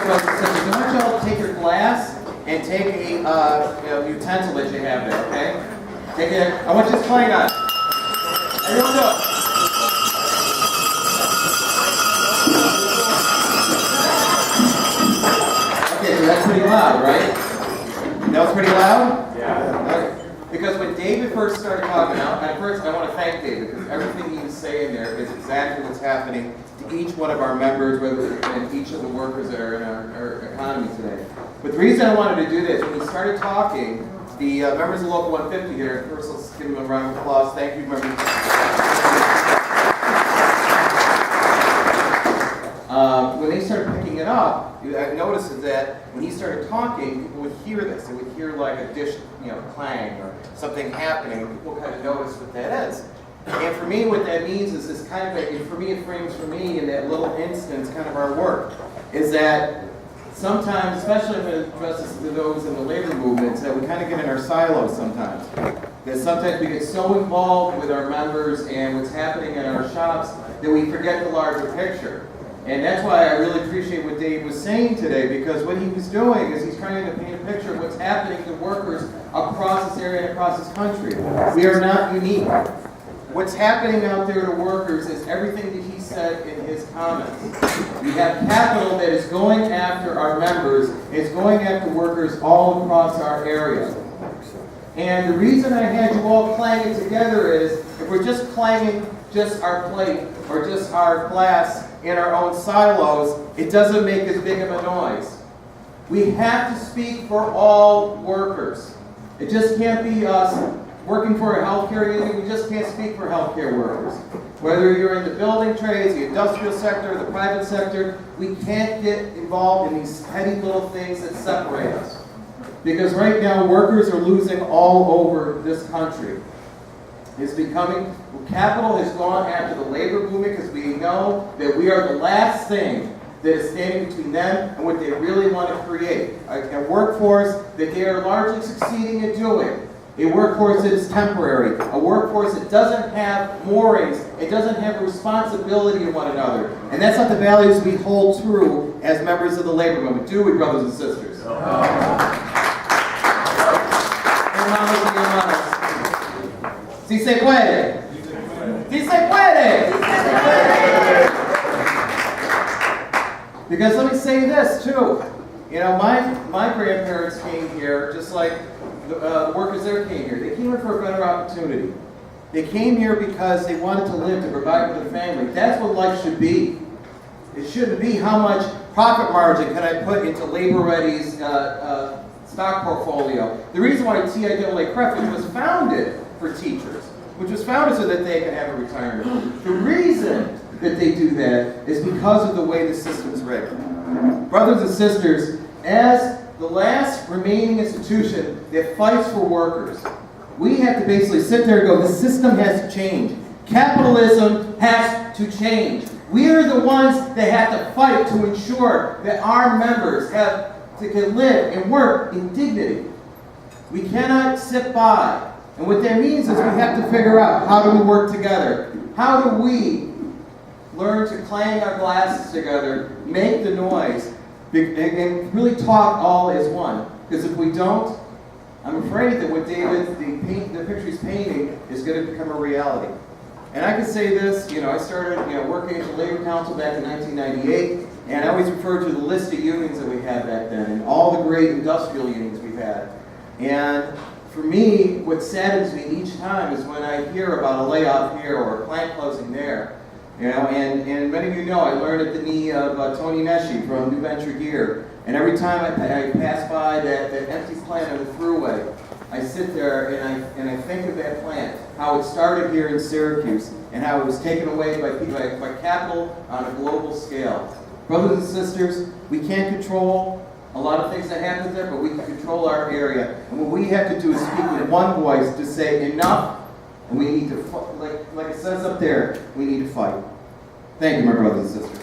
brothers and sisters, I want y'all to take your glass and take a utensil that you have there, okay? Take it. I want you to clang on it. Everyone do it. Okay, so that's pretty loud, right? That was pretty loud? Yeah. Okay. Because when David first started talking out, and first I want to thank David because everything he was saying there is exactly what's happening to each one of our members, and each of the workers that are in our economy today. But the reason I wanted to do this, when he started talking, the members of Local 150 here, first let's give them a round of applause. Thank you, members. When they started picking it up, I noticed that when he started talking, people would hear this. They would hear like a dish, clang or something happening. People kind of notice what that is. And for me, what that means is this kind of, for me, it frames for me in that little instance, kind of our work, is that sometimes, especially when it addresses to those in the labor movements, that we kind of get in our silos sometimes. That sometimes we get so involved with our members and what's happening in our shops that we forget the larger picture. And that's why I really appreciate what Dave was saying today, because what he was doing is he's trying to paint a picture of what's happening to workers across this area and across this country. We are not unique. What's happening out there to workers is everything that he said in his comments. We have capital that is going after our members, it's going after workers all across our area. And the reason I had you all clanging together is, if we're just clanging just our plate or just our glass in our own silos, it doesn't make as big of a noise. We have to speak for all workers. It just can't be us working for a healthcare union. We just can't speak for healthcare workers. Whether you're in the building trades, the industrial sector, the private sector, we can't get involved in these petty little things that separate us. Because right now, workers are losing all over this country. It's becoming, capital has gone after the labor movement because we know that we are the last thing that is standing between them and what they really want to create. A workforce that they are largely succeeding at doing. A workforce that is temporary. A workforce that doesn't have moorings. It doesn't have a responsibility to one another. And that's not the values we hold true as members of the labor movement, do we, brothers and sisters? Hermanos y hermanas. Si se puede. Si se puede. Because let me say this too. My grandparents came here just like the workers there came here. They came here for a better opportunity. They came here because they wanted to live, to provide for their family. That's what life should be. It shouldn't be how much profit margin can I put into Labor Ready's stock portfolio. The reason why TIAA-CREF, which was founded for teachers, which was founded so that they can have a retirement. The reason that they do that is because of the way the system's rigged. Brothers and sisters, as the last remaining institution that fights for workers, we have to basically sit there and go, the system has to change. Capitalism has to change. We are the ones that have to fight to ensure that our members can live and work in dignity. We cannot sit by. And what that means is we have to figure out, how do we work together? How do we learn to clang our glasses together, make the noise, and really talk all as one? Because if we don't, I'm afraid that what David, the picture he's painting, is going to become a reality. And I can say this, I started working at the Labor Council back in 1998, and I always refer to the list of unions that we had back then, and all the great industrial unions we've had. And for me, what saddens me each time is when I hear about a layoff here or a plant closing there. And many of you know, I learned at the knee of Tony Nesci from New Venture Gear. And every time I pass by that empty plant on the thruway, I sit there and I think of that plant, how it started here in Syracuse, and how it was taken away by capital on a global scale. Brothers and sisters, we can't control a lot of things that happen there, but we can control our area. And what we have to do is speak with one voice to say enough, and we need to, like it says up there, we need to fight. Thank you, my brothers and sisters.